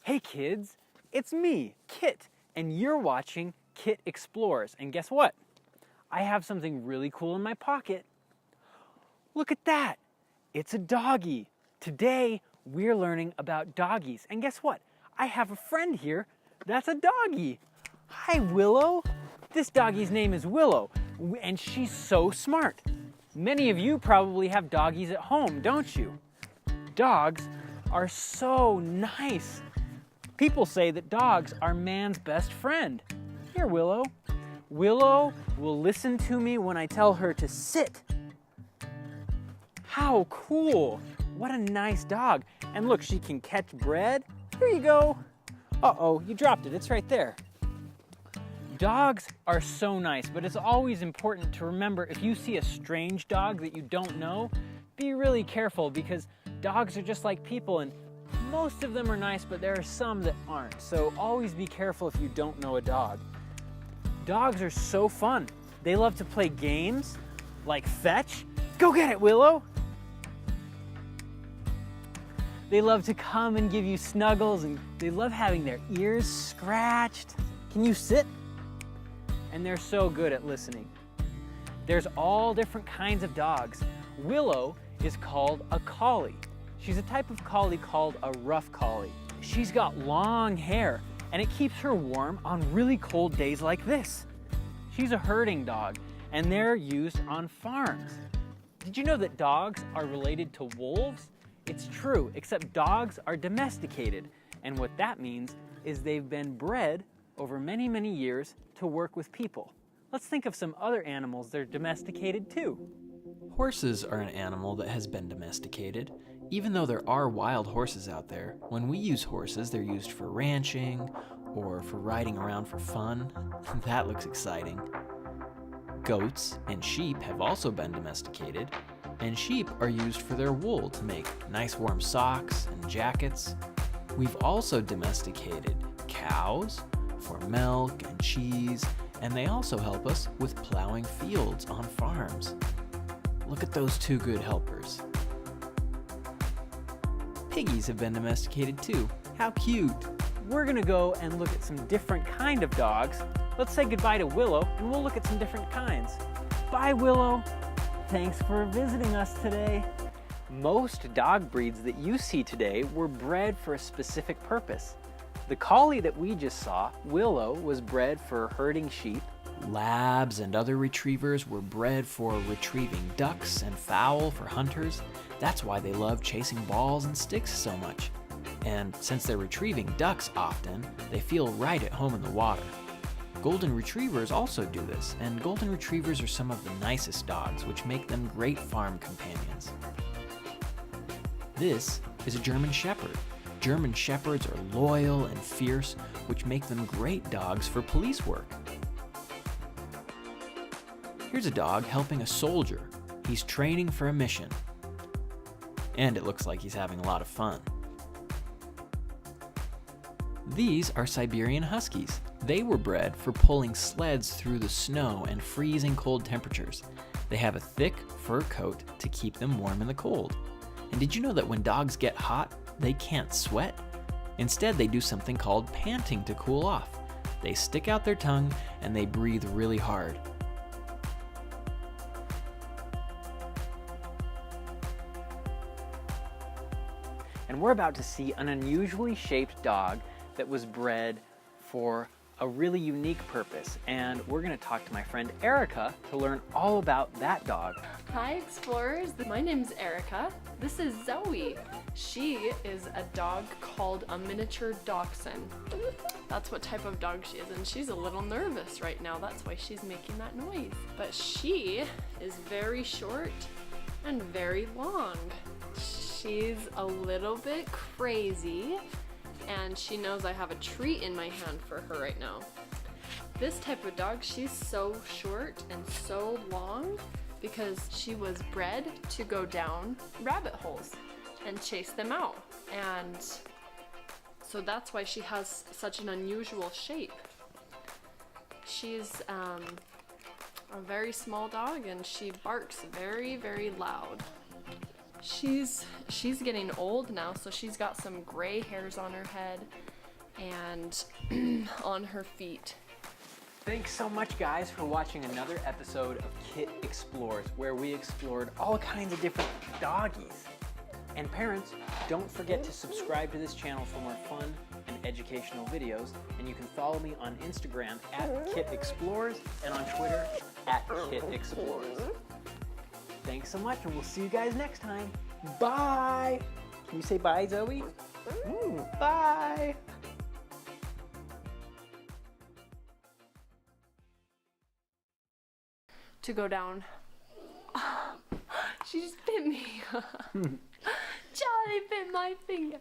Hey kids, it's me, Kit, and you're watching Kit Explores. And guess what? I have something really cool in my pocket. Look at that! It's a doggy. Today, we're learning about doggies. And guess what? I have a friend here that's a doggy. Hi, Willow. This doggy's name is Willow, and she's so smart. Many of you probably have doggies at home, don't you? Dogs are so nice. People say that dogs are man's best friend. Here, Willow. Willow will listen to me when I tell her to sit. How cool. What a nice dog. And look, she can catch bread. Here you go. Uh-oh, you dropped it. It's right there. Dogs are so nice, but it's always important to remember if you see a strange dog that you don't know, be really careful because dogs are just like people and most of them are nice, but there are some that aren't. So always be careful if you don't know a dog. Dogs are so fun. They love to play games like fetch. Go get it, Willow. They love to come and give you snuggles, and they love having their ears scratched. Can you sit? And they're so good at listening. There's all different kinds of dogs. Willow is called a collie. She's a type of collie called a rough collie. She's got long hair, and it keeps her warm on really cold days like this. She's a herding dog, and they're used on farms. Did you know that dogs are related to wolves? It's true, except dogs are domesticated, and what that means is they've been bred over many, many years to work with people. Let's think of some other animals that are domesticated too. Horses are an animal that has been domesticated. Even though there are wild horses out there, when we use horses, they're used for ranching or for riding around for fun. That looks exciting. Goats and sheep have also been domesticated, and sheep are used for their wool to make nice warm socks and jackets. We've also domesticated cows for milk and cheese, and they also help us with plowing fields on farms. Look at those two good helpers. Piggies have been domesticated too. How cute! We're gonna go and look at some different kind of dogs. Let's say goodbye to Willow, and we'll look at some different kinds. Bye, Willow. Thanks for visiting us today. Most dog breeds that you see today were bred for a specific purpose. The collie that we just saw, Willow, was bred for herding sheep. Labs and other retrievers were bred for retrieving ducks and fowl for hunters. That's why they love chasing balls and sticks so much. And since they're retrieving ducks often, they feel right at home in the water. Golden retrievers also do this, and golden retrievers are some of the nicest dogs, which make them great farm companions. This is a German Shepherd. German Shepherds are loyal and fierce, which make them great dogs for police work. Here's a dog helping a soldier. He's training for a mission. And it looks like he's having a lot of fun. These are Siberian Huskies. They were bred for pulling sleds through the snow and freezing cold temperatures. They have a thick fur coat to keep them warm in the cold. And did you know that when dogs get hot, they can't sweat? Instead, they do something called panting to cool off. They stick out their tongue and they breathe really hard. And we're about to see an unusually shaped dog that was bred for a really unique purpose. And we're gonna talk to my friend Erica to learn all about that dog. Hi explorers, my name's Erica. This is Zoe. She is a dog called a miniature dachshund. That's what type of dog she is, and she's a little nervous right now. That's why she's making that noise. But she is very short and very long. She's a little bit crazy, and she knows I have a treat in my hand for her right now. This type of dog, she's so short and so long because she was bred to go down rabbit holes and chase them out. And so that's why she has such an unusual shape. She's a very small dog, and she barks very, very loud. She's getting old now, so she's got some gray hairs on her head, and on her feet. Thanks so much, guys, for watching another episode of Kit Explores, where we explored all kinds of different doggies. And parents, don't forget to subscribe to this channel for more fun and educational videos. And you can follow me on Instagram at Kit Explores and on Twitter at Kit Explores. Thanks so much, and we'll see you guys next time. Bye! Can you say bye, Zoe? Bye! To go down. She just bit me. Charlie bit my finger.